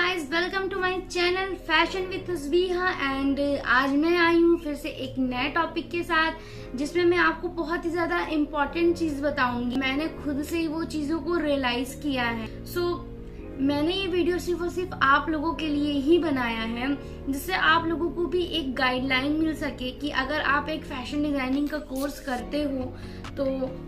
Guys, welcome to my channel fashion with Tasbiha. And आज मैं आई हूँ फिर से एक नए टॉपिक के साथ जिसमें मैं आपको बहुत ही ज्यादा इम्पोर्टेंट चीज बताऊंगी। मैंने खुद से ही वो चीजों को रियलाइज किया है। मैंने ये वीडियो सिर्फ और सिर्फ आप लोगों के लिए ही बनाया है, जिससे आप लोगों को भी एक गाइडलाइन मिल सके कि अगर आप एक फैशन डिजाइनिंग का कोर्स करते हो तो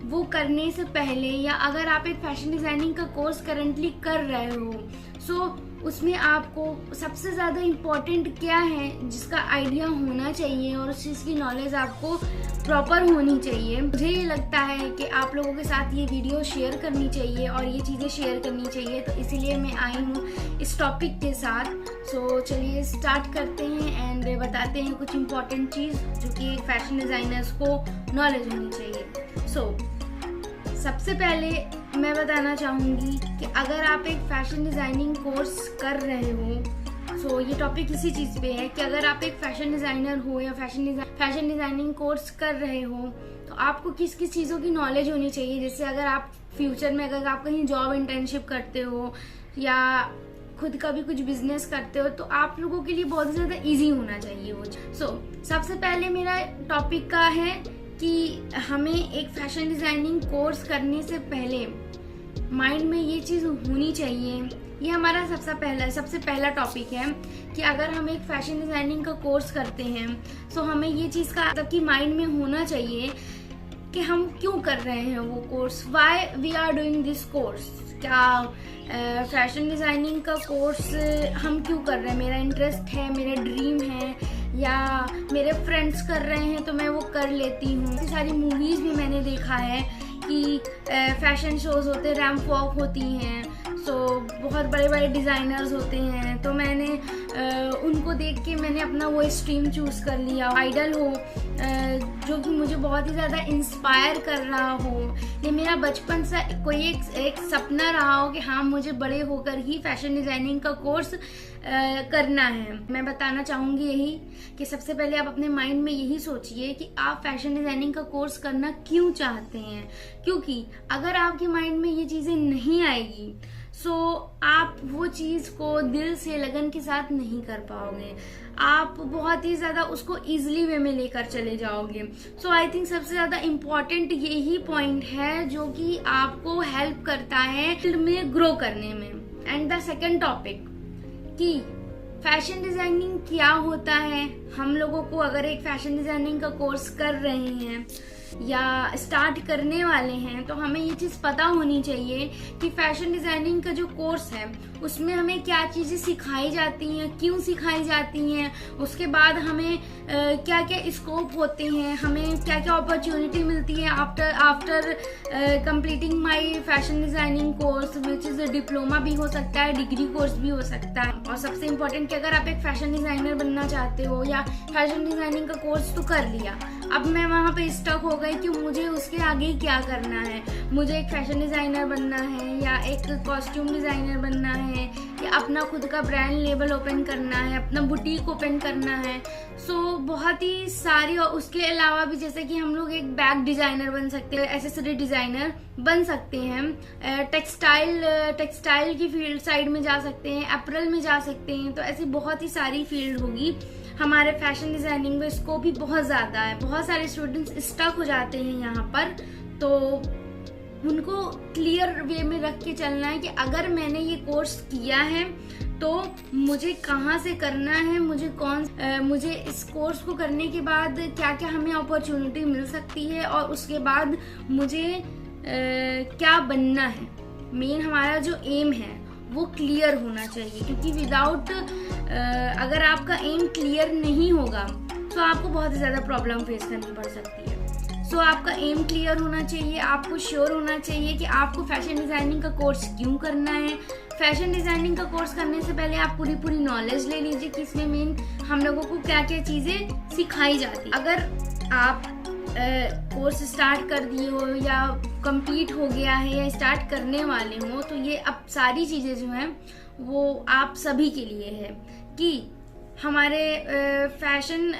वो करने से पहले, या अगर आप एक फैशन डिजाइनिंग का कोर्स करंटली कर रहे हो उसमें आपको सबसे ज़्यादा इम्पोर्टेंट क्या है जिसका आइडिया होना चाहिए और उस चीज़ की नॉलेज आपको प्रॉपर होनी चाहिए। मुझे ये लगता है कि आप लोगों के साथ ये वीडियो शेयर करनी चाहिए और ये चीज़ें शेयर करनी चाहिए, तो इसीलिए मैं आई हूँ इस टॉपिक के साथ। चलिए स्टार्ट करते हैं एंड बताते हैं कुछ इम्पोर्टेंट चीज़ जो कि एक फैशन डिज़ाइनर्स को नॉलेज होनी चाहिए। सबसे पहले मैं बताना चाहूँगी कि अगर आप एक फैशन डिज़ाइनिंग कोर्स कर रहे हो, ये टॉपिक इसी चीज़ पे है कि अगर आप एक फैशन डिज़ाइनर हो या फैशन डिज़ाइनिंग कोर्स कर रहे हो तो आपको किस किस चीज़ों की नॉलेज होनी चाहिए। जैसे अगर आप फ्यूचर में अगर आप कहीं जॉब इंटर्नशिप करते हो या खुद का भी कुछ बिजनेस करते हो तो आप लोगों के लिए बहुत ज़्यादा ईजी होना चाहिए वो। सबसे पहले मेरा टॉपिक का है कि हमें एक फैशन डिजाइनिंग कोर्स करने से पहले माइंड में ये चीज़ होनी चाहिए। ये हमारा सबसे पहला टॉपिक है कि अगर हम एक फैशन डिजाइनिंग का कोर्स करते हैं तो हमें ये चीज़ का मतलब कि माइंड में होना चाहिए कि हम क्यों कर रहे हैं वो course, why we are doing this course. क्या फैशन डिजाइनिंग का कोर्स हम क्यों कर रहे हैं, मेरा इंटरेस्ट है, मेरा ड्रीम है, या मेरे फ्रेंड्स कर रहे हैं तो मैं वो कर लेती हूँ। काफ़ी सारी मूवीज़ में मैंने देखा है कि फैशन शोज होते हैं, रैंप वॉक होती हैं, बहुत बड़े बड़े डिज़ाइनर्स होते हैं, तो मैंने उनको देख के मैंने अपना वो स्ट्रीम चूज़ कर लिया। आइडल हो जो कि मुझे बहुत ही ज़्यादा इंस्पायर कर रहा हो, ये मेरा बचपन से कोई एक सपना रहा हो कि हाँ मुझे बड़े होकर ही फैशन डिज़ाइनिंग का कोर्स करना है। मैं बताना चाहूँगी यही कि सबसे पहले आप अपने माइंड में यही सोचिए कि आप फैशन डिज़ाइनिंग का कोर्स करना क्यों चाहते हैं, क्योंकि अगर आपके माइंड में ये चीज़ें नहीं आएगी आप वो चीज़ को दिल से लगन के साथ नहीं कर पाओगे, आप बहुत ही ज़्यादा उसको इजीली वे में लेकर चले जाओगे। आई थिंक सबसे ज़्यादा इम्पॉर्टेंट यही पॉइंट है जो कि आपको हेल्प करता है फील्ड में ग्रो करने में। एंड द सेकेंड टॉपिक कि फैशन डिजाइनिंग क्या होता है। हम लोगों को अगर एक फैशन डिजाइनिंग का कोर्स कर रहे हैं या स्टार्ट करने वाले हैं तो हमें ये चीज़ पता होनी चाहिए कि फैशन डिजाइनिंग का जो कोर्स है उसमें हमें क्या चीज़ें सिखाई जाती हैं, क्यों सिखाई जाती हैं, उसके बाद हमें क्या क्या स्कोप होते हैं, हमें क्या क्या अपॉर्चुनिटी मिलती है after completing my fashion designing course, which is diploma भी हो सकता है, डिग्री कोर्स भी हो सकता है। और सबसे इम्पोर्टेंट कि अगर आप एक फैशन डिजाइनर बनना चाहते हो या फैशन डिजाइनिंग का कोर्स तो कर लिया, अब मैं वहाँ पे स्टक हो गई कि मुझे उसके आगे क्या करना है, मुझे एक फैशन डिज़ाइनर बनना है या एक कॉस्ट्यूम डिज़ाइनर बनना है या अपना खुद का ब्रांड लेबल ओपन करना है, अपना बुटीक ओपन करना है। बहुत ही सारी, और उसके अलावा भी जैसे कि हम लोग एक बैग डिज़ाइनर बन सकते हैं, एसेसरी डिज़ाइनर बन सकते हैं, टेक्सटाइल की फील्ड साइड में जा सकते हैं, अप्रैल में जा सकते हैं। तो ऐसी बहुत ही सारी फील्ड होगी हमारे फैशन डिजाइनिंग में, स्कोप भी बहुत ज़्यादा है। बहुत सारे स्टूडेंट्स स्टक हो जाते हैं यहाँ पर, तो उनको क्लियर वे में रख के चलना है कि अगर मैंने ये कोर्स किया है तो मुझे कहाँ से करना है, मुझे इस कोर्स को करने के बाद क्या क्या हमें अपॉर्चुनिटी मिल सकती है और उसके बाद मुझे क्या बनना है। मेन हमारा जो एम है वो क्लियर होना चाहिए, क्योंकि विदाउट अगर आपका एम क्लियर नहीं होगा तो आपको बहुत ज़्यादा प्रॉब्लम फेस करनी पड़ सकती है। आपका एम क्लियर होना चाहिए, आपको श्योर होना चाहिए कि आपको फैशन डिज़ाइनिंग का कोर्स क्यों करना है। फैशन डिज़ाइनिंग का कोर्स करने से पहले आप पूरी नॉलेज ले लीजिए कि इसमें मेन हम लोगों को क्या क्या चीज़ें सिखाई जाती। अगर आप कोर्स स्टार्ट कर दिए हो या कंप्लीट हो गया है या स्टार्ट करने वाले हो तो ये अब सारी चीज़ें जो हैं वो आप सभी के लिए है कि हमारे फैशन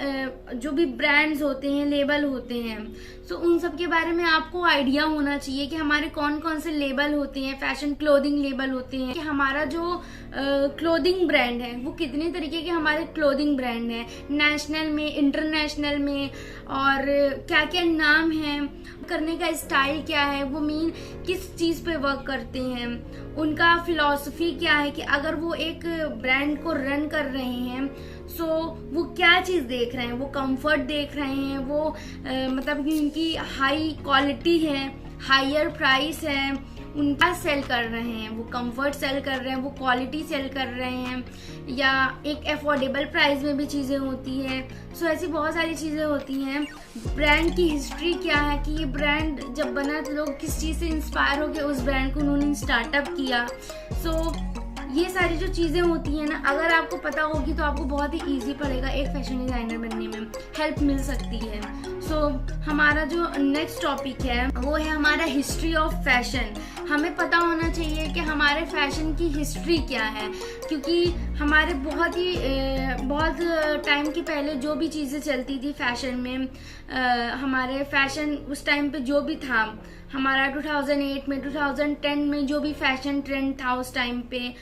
जो भी ब्रांड्स होते हैं, लेबल होते हैं, सो उन सब के बारे में आपको आइडिया होना चाहिए कि हमारे कौन कौन से लेबल होते हैं, फैशन क्लोथिंग लेबल होते हैं, कि हमारा जो क्लोथिंग ब्रांड है वो कितने तरीके के हमारे क्लोथिंग ब्रांड है, नेशनल में, इंटरनेशनल में, और क्या क्या नाम है, करने का स्टाइल क्या है, वो मीन किस चीज पे वर्क करते हैं, उनका फिलॉसफी क्या है, कि अगर वो एक ब्रांड को रन कर रहे हैं सो वो क्या चीज देख रहे हैं, वो कंफर्ट देख रहे हैं, वो मतलब कि उनकी हाई क्वालिटी है, हायर प्राइस है, उनका सेल कर रहे हैं, वो कंफर्ट सेल कर रहे हैं, वो क्वालिटी सेल कर रहे हैं, या एक अफोर्डेबल प्राइस में भी चीजें होती है। सो ऐसी बहुत सारी चीजें होती हैं। ब्रांड की हिस्ट्री क्या है, कि ये ब्रांड जब बना तो लोग किस चीज से इंस्पायर होकर उस ब्रांड को उन्होंने स्टार्टअप किया। सो ये सारी जो चीजें होती हैं ना, अगर आपको पता होगी तो आपको बहुत ही इजी पड़ेगा एक फैशन डिजाइनर बनने में, हेल्प मिल सकती है। सो हमारा जो नेक्स्ट टॉपिक है वो है हमारा हिस्ट्री ऑफ फैशन। हमें पता होना चाहिए कि हमारे फैशन की हिस्ट्री क्या है, क्योंकि हमारे बहुत टाइम के पहले जो भी चीजें चलती थी फैशन में, हमारे फैशन उस टाइम पे जो भी था, हमारा 2008 में 2010 में जो भी फैशन ट्रेंड था उस टाइम पे,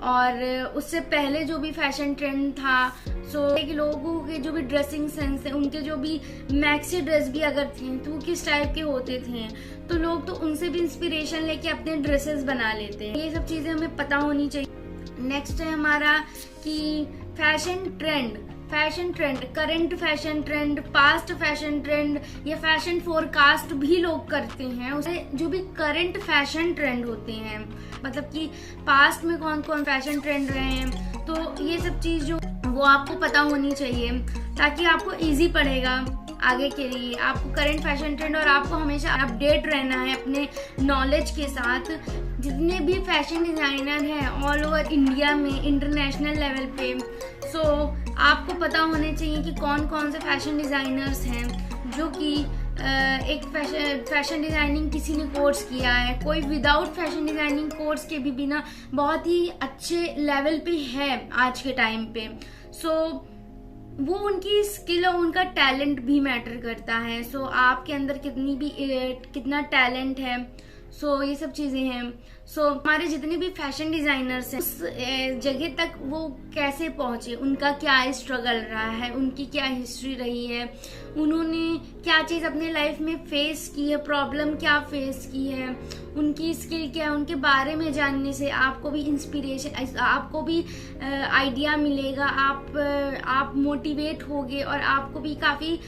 और उससे पहले जो भी फैशन ट्रेंड था, सो लोगों के जो भी ड्रेसिंग सेंस है, उनके जो भी मैक्सी ड्रेस भी अगर थे तो वो किस टाइप के होते थे, तो लोग तो उनसे भी इंस्पिरेशन लेके अपने ड्रेसेस बना लेते हैं। ये सब चीजें हमें पता होनी चाहिए। नेक्स्ट है हमारा कि fashion trend, current fashion trend, past fashion trend, या फैशन फोरकास्ट भी लोग करते हैं। उसे जो भी करंट फैशन ट्रेंड होते हैं, मतलब कि पास्ट में कौन कौन फैशन ट्रेंड रहे हैं, तो ये सब चीज जो वो आपको पता होनी चाहिए, ताकि आपको इजी पड़ेगा आगे के लिए। आपको करंट फैशन ट्रेंड, और आपको हमेशा अपडेट रहना है अपने नॉलेज के साथ। जितने भी फैशन डिजाइनर हैं ऑल ओवर इंडिया में, इंटरनेशनल लेवल पे, सो आपको पता होने चाहिए कि कौन कौन से फैशन डिजाइनर्स हैं जो कि एक फैशन डिजाइनिंग किसी ने कोर्स किया है, कोई विदाउट फैशन डिजाइनिंग कोर्स के भी बिना बहुत ही अच्छे लेवल पे है आज के टाइम पे। सो वो उनकी स्किल और उनका टैलेंट भी मैटर करता है। सो आपके अंदर कितना टैलेंट है, सो ये सब चीजें हैं। सो हमारे जितने भी फैशन डिजाइनर्स हैं उस जगह तक वो कैसे पहुंचे, उनका क्या स्ट्रगल रहा है, उनकी क्या हिस्ट्री रही है, उन्होंने क्या चीज अपने लाइफ में फेस की है, प्रॉब्लम क्या फेस की है, उनकी स्किल क्या है, उनके बारे में जानने से आपको भी इंस्पिरेशन, आपको भी आइडिया मिलेगा, आप मोटिवेट होगे, और आपको भी काफी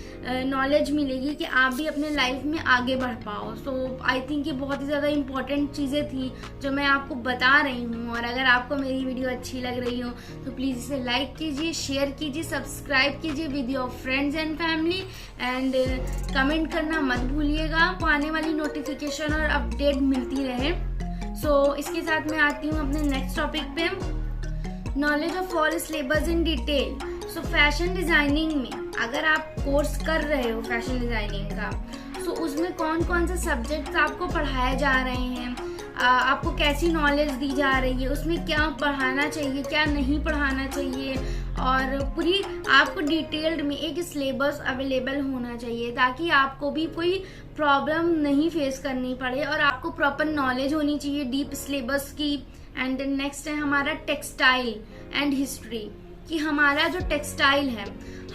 नॉलेज मिलेगी कि आप भी अपने लाइफ में आगे बढ़ पाओ। सो आई थिंक ये बहुत ही ज्यादा इंपॉर्टेंट चीजें थी जो मैं आपको बता रही हूँ। और अगर आपको मेरी वीडियो अच्छी लग रही हो तो प्लीज इसे लाइक कीजिए, शेयर कीजिए, सब्सक्राइब कीजिए with your friends and family, and comment करना मत भूलिएगा। आने वाली नोटिफिकेशन और अपडेट मिलती रहे। सो इसके साथ मैं आती हूँ अपने नेक्स्ट टॉपिक पे, knowledge of all syllabus in detail. So fashion designing में अगर आप कोर्स कर रहे हो फैशन डिजाइनिंग का, सो उसमें कौन कौन से सब्जेक्ट्स आपको पढ़ाए जा रहे हैं, आपको कैसी नॉलेज दी जा रही है, उसमें क्या पढ़ाना चाहिए, क्या नहीं पढ़ाना चाहिए, और पूरी आपको डिटेल्ड में एक सिलेबस अवेलेबल होना चाहिए, ताकि आपको भी कोई प्रॉब्लम नहीं फेस करनी पड़े, और आपको प्रॉपर नॉलेज होनी चाहिए डीप सिलेबस की। एंड नेक्स्ट है हमारा टेक्सटाइल एंड हिस्ट्री, कि हमारा जो टेक्सटाइल है,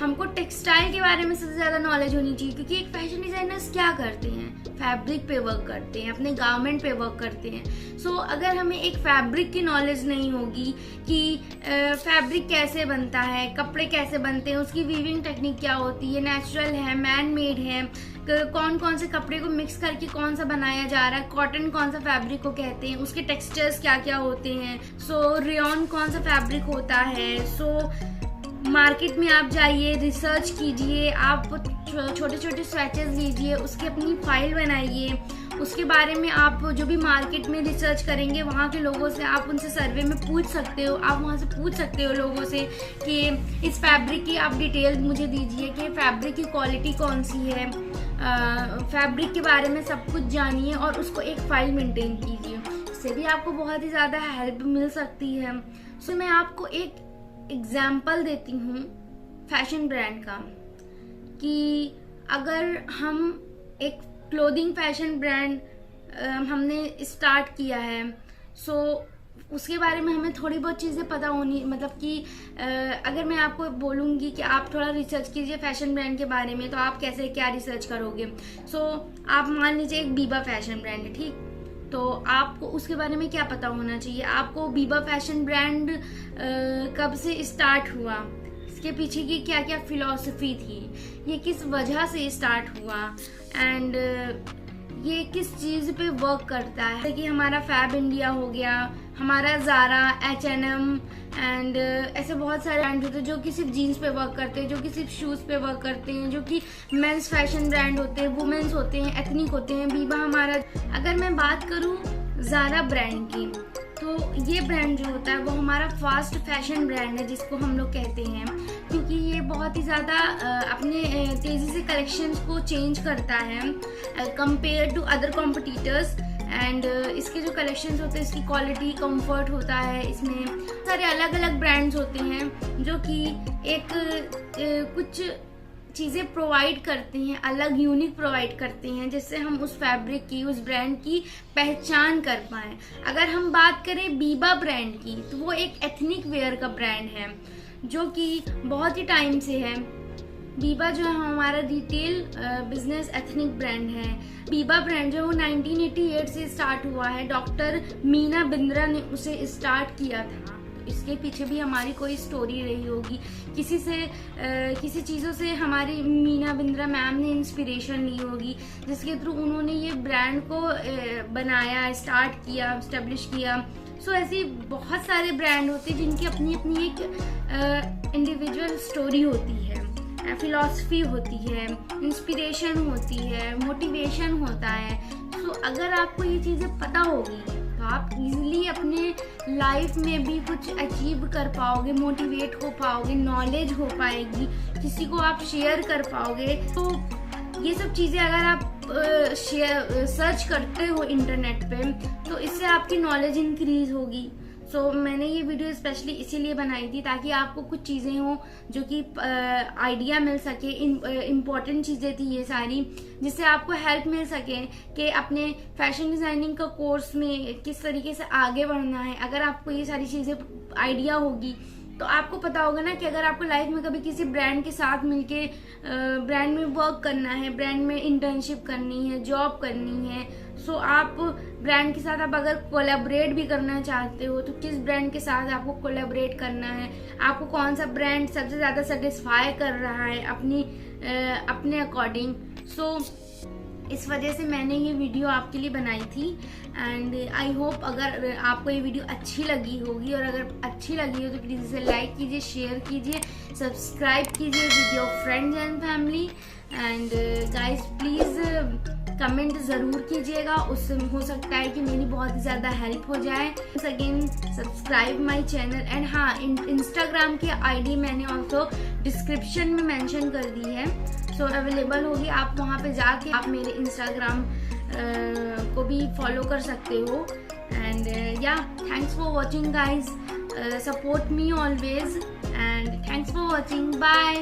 हमको टेक्सटाइल के बारे में सबसे ज्यादा नॉलेज होनी चाहिए, क्योंकि एक फैशन डिजाइनर्स क्या करते हैं, फैब्रिक पे वर्क करते हैं, अपने गारमेंट पे वर्क करते हैं। सो अगर हमें एक फैब्रिक की नॉलेज नहीं होगी कि फैब्रिक कैसे बनता है, कपड़े कैसे बनते हैं, उसकी वीविंग टेक्निक क्या होती है, नेचुरल है, मैन मेड है, कौन कौन से कपड़े को मिक्स करके कौन सा बनाया जा रहा है, कॉटन कौन सा फैब्रिक को कहते हैं, उसके टेक्सचर्स क्या क्या होते हैं, सो रेयॉन कौन सा फैब्रिक होता है। सो मार्केट में आप जाइए, रिसर्च कीजिए, आप छोटे छोटे स्वेचेस लीजिए, उसकी अपनी फाइल बनाइए, उसके बारे में आप जो भी मार्केट में रिसर्च करेंगे वहाँ के लोगों से आप उनसे सर्वे में पूछ सकते हो, आप वहाँ से पूछ सकते हो लोगों से कि इस फैब्रिक की आप डिटेल मुझे दीजिए कि फैब्रिक की क्वालिटी कौन सी है, फैब्रिक के बारे में सब कुछ जानिए और उसको एक फाइल मेंटेन कीजिए। इससे भी आपको बहुत ही ज़्यादा हेल्प मिल सकती है। सो मैं आपको एक एग्जाम्पल देती हूँ फैशन ब्रांड का, कि अगर हम एक क्लोथिंग फैशन ब्रांड हमने स्टार्ट किया है, सो उसके बारे में हमें थोड़ी बहुत चीज़ें पता होनी, मतलब कि अगर मैं आपको बोलूँगी कि आप थोड़ा रिसर्च कीजिए फैशन ब्रांड के बारे में, तो आप कैसे क्या रिसर्च करोगे। सो आप मान लीजिए एक बीबा फैशन ब्रांड है, ठीक, तो आपको उसके बारे में क्या पता होना चाहिए, आपको बीबा फैशन ब्रांड कब से स्टार्ट हुआ, इसके पीछे की क्या क्या फिलॉसफी थी, ये किस वजह से स्टार्ट हुआ, एंड ये किस चीज़ पे वर्क करता है। कि हमारा फैब इंडिया हो गया, हमारा ज़ारा, H&M एंड ऐसे बहुत सारे ब्रांड होते हैं जो कि सिर्फ जीन्स पे वर्क करते हैं, जो कि सिर्फ शूज़ पे वर्क करते हैं, जो कि मेंस फैशन ब्रांड होते हैं, वुमेन्स होते हैं, एथनिक होते हैं। बीबा हमारा, अगर मैं बात करूँ ज़ारा ब्रांड की, तो ये ब्रांड जो होता है वो हमारा फास्ट फैशन ब्रांड है, जिसको हम लोग कहते हैं, क्योंकि ये बहुत ही ज़्यादा अपने तेज़ी से कलेक्शंस को चेंज करता है compare to other competitors. And इसके जो कलेक्शंस होते हैं, इसकी क्वालिटी, कंफर्ट होता है, इसमें सारे अलग अलग ब्रांड्स होते हैं जो कि एक कुछ चीज़ें प्रोवाइड करते हैं, अलग यूनिक प्रोवाइड करते हैं, जिससे हम उस फैब्रिक की, उस ब्रांड की पहचान कर पाएँ। अगर हम बात करें बीबा ब्रांड की, तो वो एक एथनिक वेयर का ब्रांड है जो कि बहुत ही टाइम से है। बीबा जो है हमारा रिटेल बिजनेस एथनिक ब्रांड है। बीबा ब्रांड जो है वो 1988 से स्टार्ट हुआ है, डॉक्टर मीना बिंद्रा ने उसे स्टार्ट किया था। इसके पीछे भी हमारी कोई स्टोरी रही होगी, किसी चीज़ों से हमारी मीना बिंद्रा मैम ने इंस्पिरेशन ली होगी, जिसके थ्रू उन्होंने ये ब्रांड को बनाया, स्टार्ट किया, एस्टेब्लिश किया। सो ऐसी बहुत सारे ब्रांड होते हैं जिनकी अपनी अपनी एक इंडिविजुअल स्टोरी होती है, फिलॉसफी होती है, इंस्पिरेशन होती है, मोटिवेशन होता है। सो अगर आपको ये चीज़ें पता होगी तो आप इजीली अपने लाइफ में भी कुछ अचीव कर पाओगे, मोटिवेट हो पाओगे, नॉलेज हो पाएगी, किसी को आप शेयर कर पाओगे। तो ये सब चीज़ें अगर आप सर्च करते हो इंटरनेट पे, तो इससे आपकी नॉलेज इंक्रीज होगी। सो मैंने ये वीडियो स्पेशली इसीलिए बनाई थी ताकि आपको कुछ चीज़ें हों जो कि आइडिया मिल सके, इम्पॉर्टेंट चीज़ें थी ये सारी, जिससे आपको हेल्प मिल सके कि अपने फैशन डिज़ाइनिंग का कोर्स में किस तरीके से आगे बढ़ना है। अगर आपको ये सारी चीज़ें आइडिया होगी तो आपको पता होगा ना कि अगर आपको लाइफ में कभी किसी ब्रांड के साथ मिलके ब्रांड में वर्क करना है, ब्रांड में इंटर्नशिप करनी है, जॉब करनी है, सो आप ब्रांड के साथ आप अगर कोलैबोरेट भी करना चाहते हो तो किस ब्रांड के साथ आपको कोलैबोरेट करना है, आपको कौन सा ब्रांड सबसे ज़्यादा सेटिस्फाई कर रहा है अपने अकॉर्डिंग। सो इस वजह से मैंने ये वीडियो आपके लिए बनाई थी। एंड आई होप अगर आपको ये वीडियो अच्छी लगी होगी, और अगर अच्छी लगी हो तो प्लीज़ इसे लाइक कीजिए, शेयर कीजिए, सब्सक्राइब कीजिए with your friends and family. And guys please comment ज़रूर कीजिएगा, उससे हो सकता है कि मेरी बहुत ज़्यादा हेल्प हो जाए। Once again subscribe my channel. And हाँ, इंस्टाग्राम की आईडी मैंने ऑल्सो डिस्क्रिप्शन में मेंशन कर दी है, सो अवेलेबल होगी, आप वहाँ पे जाके आप मेरे इंस्टाग्राम को भी फॉलो कर सकते हो। एंड या thanks for watching guys, support me always, and thanks for watching, bye.